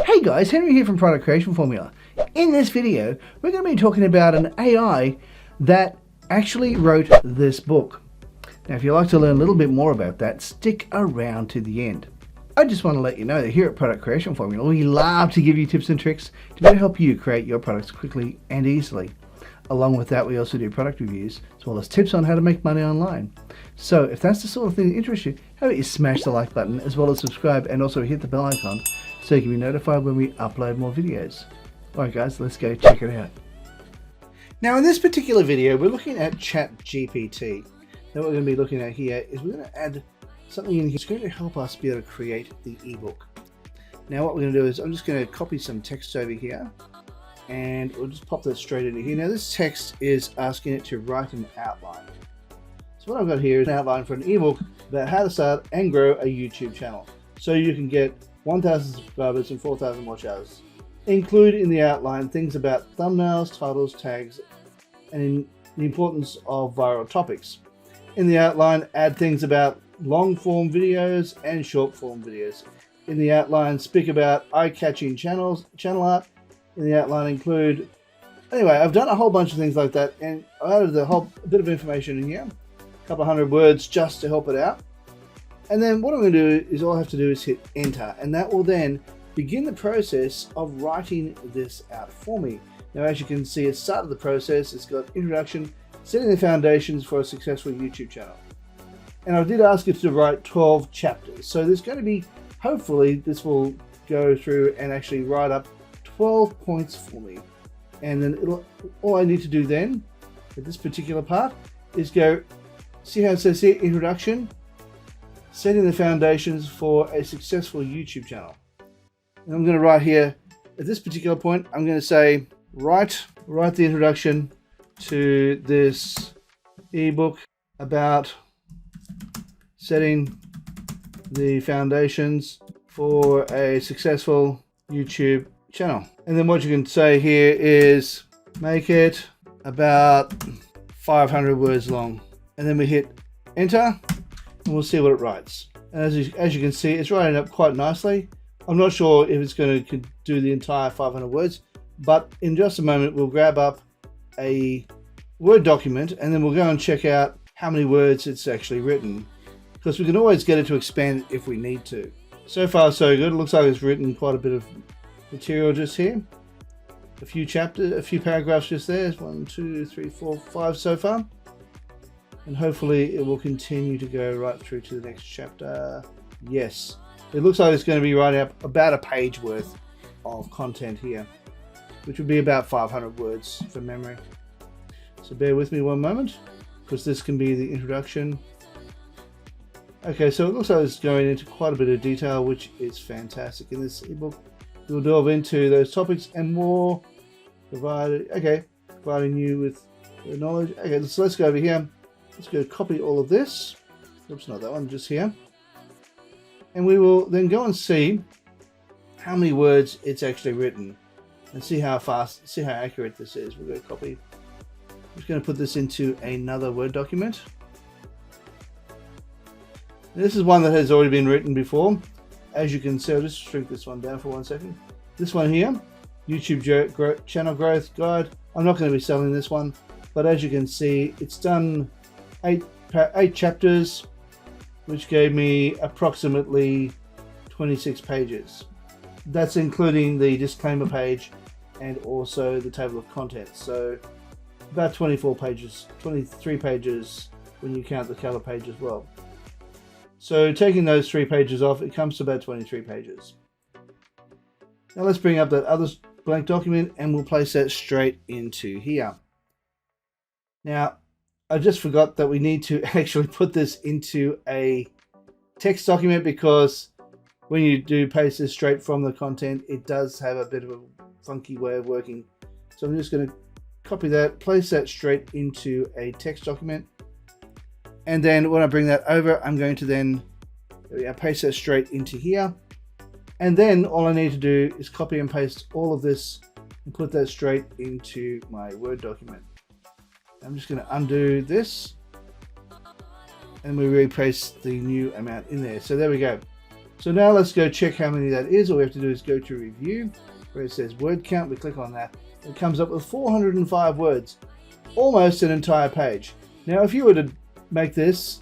Hey guys, Henry here from Product Creation Formula. In this video, we're going to be talking about an AI that actually wrote this book. Now, if you'd like to learn a little bit more about that, stick around to the end. I just want to let you know that here at Product Creation Formula, we love to give you tips and tricks to better help you create your products quickly and easily. Along with that, we also do product reviews, as well as tips on how to make money online. So if that's the sort of thing that interests you, how about you smash the like button, as well as subscribe, and also hit the bell icon so you can be notified when we upload more videos. Alright guys, let's go check it out. Now in this particular video, we're looking at ChatGPT. Now what we're going to be looking at here is we're going to add something in here that's going to help us be able to create the ebook. Now what we're going to do is I'm just going to copy some text over here, and we'll just pop that straight into here. Now this text is asking it to write an outline. So what I've got here is an outline for an ebook about how to start and grow a YouTube channel, so you can get 1,000 subscribers and 4,000 watch hours. Include in the outline things about thumbnails, titles, tags, and the importance of viral topics. In the outline, add things about long form videos and short form videos. In the outline, speak about eye-catching channel art. In the outline, include... Anyway, I've done a whole bunch of things like that, and I added a bit of information in here, a couple hundred words just to help it out. And then what I'm going to do is all I have to do is hit enter, and that will then begin the process of writing this out for me. Now as you can see, it started the process. It's got introduction, setting the foundations for a successful YouTube channel. And I did ask it to write 12 chapters. So there's going to be, hopefully this will go through and actually write up 12 points for me. And then all I need to do then, at this particular part, is go, see how it says here, introduction, setting the foundations for a successful YouTube channel. And I'm going to write here, at this particular point, I'm going to say, write the introduction to this ebook about setting the foundations for a successful YouTube channel. And then what you can say here is, make it about 500 words long. And then we hit enter, and we'll see what it writes. And as you can see, it's writing up quite nicely. I'm not sure if it's going to do the entire 500 words, but in just a moment we'll grab up a Word document and then we'll go and check out how many words it's actually written, because we can always get it to expand if we need to. So far so good. It looks like it's written quite a bit of material just here. A few chapters, a few paragraphs just there. 1, 2, 3, 4, 5 so far. And hopefully it will continue to go right through to the next chapter. Yes, it looks like it's going to be writing up about a page worth of content here, which would be about 500 words from memory. So bear with me one moment, because this can be the introduction. Okay, so it looks like it's going into quite a bit of detail, which is fantastic. In this ebook, we'll delve into those topics and more, providing you with the knowledge. Okay, so let's go over here. Let's go copy all of this. Oops, not that one, just here. And we will then go and see how many words it's actually written and see how accurate this is. We'll go copy. I'm just going to put this into another Word document. And this is one that has already been written before. As you can see, I'll just shrink this one down for 1 second. This one here, YouTube channel growth guide. I'm not going to be selling this one, but as you can see, it's done 8 chapters, which gave me approximately 26 pages. That's including the disclaimer page and also the table of contents. So about 24 pages, 23 pages when you count the cover page as well. So taking those 3 pages off, it comes to about 23 pages. Now let's bring up that other blank document and we'll place that straight into here. Now, I just forgot that we need to actually put this into a text document, because when you do paste this straight from the content, it does have a bit of a funky way of working. So I'm just going to copy that, place that straight into a text document. And then when I bring that over, I'm going to then paste that straight into here. And then all I need to do is copy and paste all of this and put that straight into my Word document. I'm just going to undo this and we replace the new amount in there. So there we go. So now let's go check how many that is. All we have to do is go to review, where it says word count. We click on that. It comes up with 405 words, almost an entire page. Now, if you were to make this,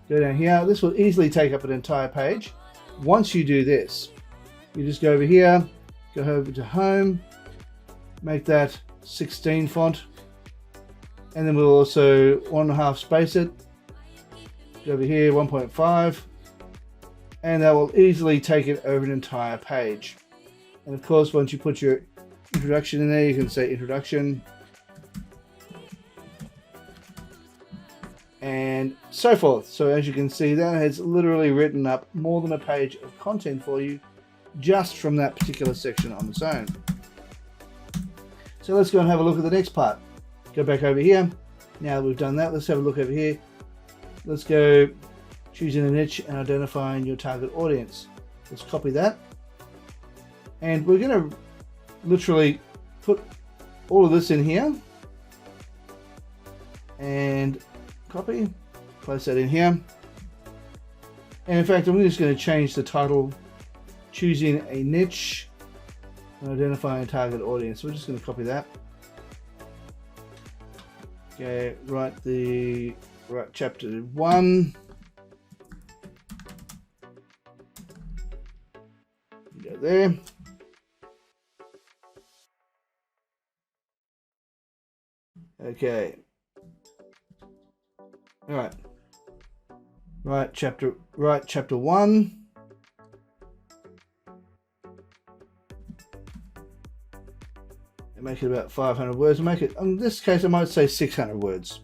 go down here, this will easily take up an entire page. Once you do this, you just go over here, go over to home, make that 16 font, and then we'll also 1.5 space it. Go over here, 1.5. And that will easily take it over an entire page. And of course, once you put your introduction in there, you can say introduction. And so forth. So as you can see, that has literally written up more than a page of content for you just from that particular section on its own. So let's go and have a look at the next part. Go back over here. Now that we've done that, let's have a look over here. Let's go choosing a niche and identifying your target audience. Let's copy that. And we're going to literally put all of this in here. And copy, place that in here. And in fact, I'm just going to change the title, choosing a niche and identifying a target audience. We're just going to copy that. Okay, write chapter 1. Go there. Okay. All right. Write chapter 1. And make it about 500 words. Make it, in this case, I might say 600 words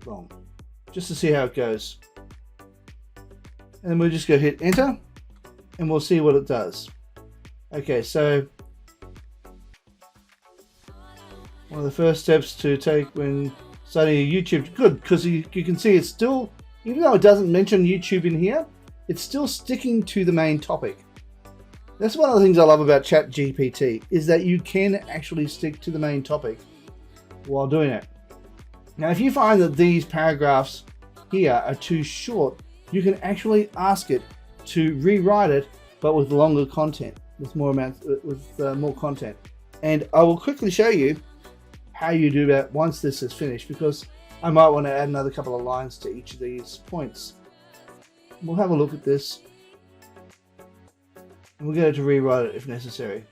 long, just to see how it goes. And then we'll just go hit enter, and we'll see what it does. Okay, so one of the first steps to take when starting a YouTube, good, because you can see it's still, even though it doesn't mention YouTube in here, it's still sticking to the main topic. That's one of the things I love about ChatGPT, is that you can actually stick to the main topic while doing it. Now, if you find that these paragraphs here are too short, you can actually ask it to rewrite it, but with longer content, with more content. And I will quickly show you how you do that once this is finished, because I might want to add another couple of lines to each of these points. We'll have a look at this, and we'll get it to rewrite it if necessary.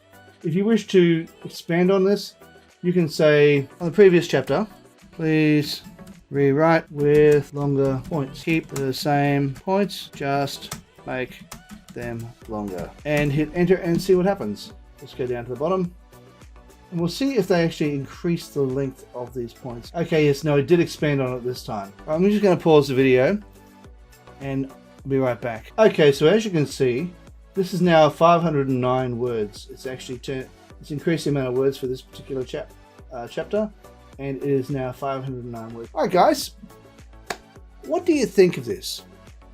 If you wish to expand on this, you can say on the previous chapter, please rewrite with longer points. Keep the same points, just make them longer. And hit enter and see what happens. Let's go down to the bottom. And we'll see if they actually increase the length of these points. Okay, yes, no, it did expand on it this time. I'm just going to pause the video and I'll be right back. Okay, so as you can see, this is now 509 words. It's actually it's increased the amount of words for this particular chapter, and it is now 509 words. All right, guys, what do you think of this?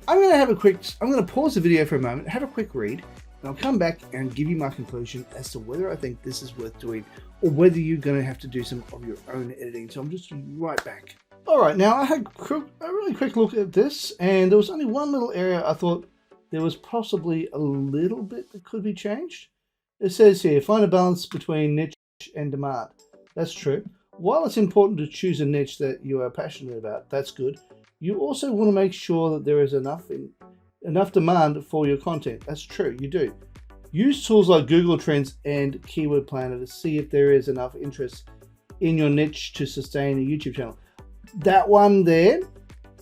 I'm going to pause the video for a moment, have a quick read, and I'll come back and give you my conclusion as to whether I think this is worth doing or whether you're going to have to do some of your own editing. So I'm just right back. All right, now I had a really quick look at this, and there was only one little area I thought there was possibly a little bit that could be changed. It says here, find a balance between niche and demand. That's true. While it's important to choose a niche that you are passionate about, that's good. You also want to make sure that there is enough demand for your content. That's true, you do. Use tools like Google Trends and Keyword Planner to see if there is enough interest in your niche to sustain a YouTube channel. That one there,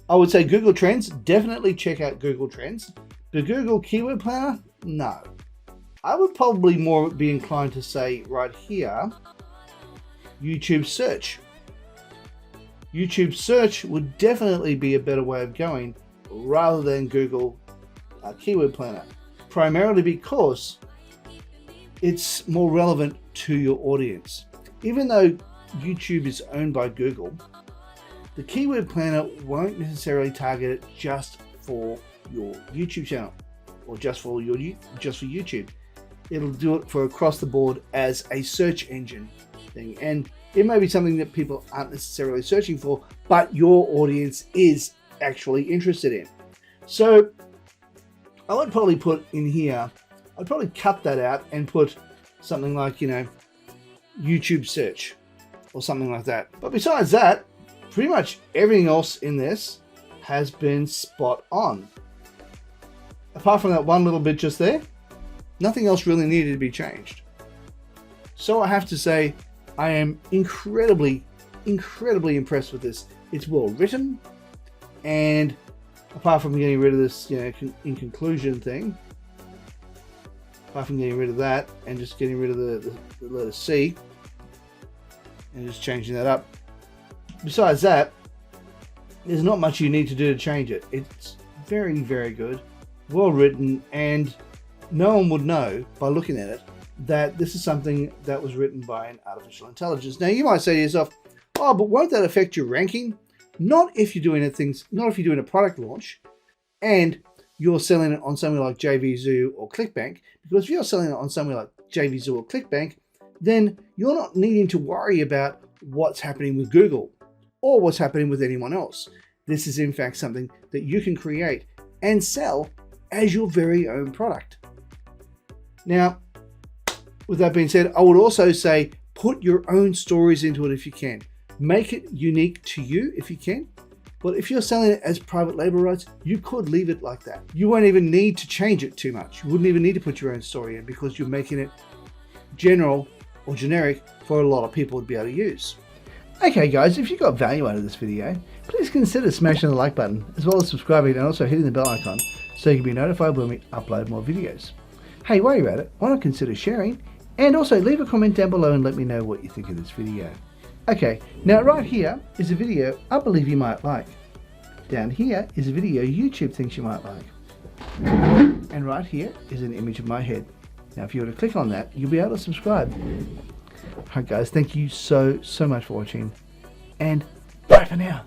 I would say Google Trends, definitely check out Google Trends. The Google Keyword Planner, no. I would probably more be inclined to say right here, YouTube search. YouTube search would definitely be a better way of going rather than Google Keyword Planner, primarily because it's more relevant to your audience. Even though YouTube is owned by Google, the Keyword Planner won't necessarily target it just for your YouTube channel or just for YouTube. It'll do it for across the board as a search engine thing, and it may be something that people aren't necessarily searching for, but your audience is actually interested in. So I would probably put in here, I'd probably cut that out and put something like, you know, YouTube search or something like that. But besides that, pretty much everything else in this has been spot on. Apart from that one little bit just there, nothing else really needed to be changed. So I have to say, I am incredibly impressed with this. It's well written, and apart from getting rid of this, you know, in conclusion thing, apart from getting rid of that and just getting rid of the letter C and just changing that up, besides that, there's not much you need to do to change it. It's very, very good, well written, and no one would know by looking at it that this is something that was written by an artificial intelligence. Now you might say to yourself, oh, but won't that affect your ranking? Not if you're doing not if you're doing a product launch and you're selling it on something like JVZoo or ClickBank, because if you're selling it on something like JVZoo or ClickBank, then you're not needing to worry about what's happening with Google or what's happening with anyone else. This is in fact something that you can create and sell as your very own product. Now, with that being said, I would also say put your own stories into it if you can. Make it unique to you if you can. But if you're selling it as private label rights, you could leave it like that. You won't even need to change it too much. You wouldn't even need to put your own story in because you're making it general or generic for a lot of people to be able to use. Okay guys, if you got value out of this video, please consider smashing the like button as well as subscribing and also hitting the bell icon so you can be notified when we upload more videos. Hey, while you're at it, why not consider sharing? And also leave a comment down below and let me know what you think of this video. Okay, now right here is a video I believe you might like. Down here is a video YouTube thinks you might like. And right here is an image of my head. Now if you were to click on that, you'll be able to subscribe. Alright guys, thank you so much for watching, and bye for now.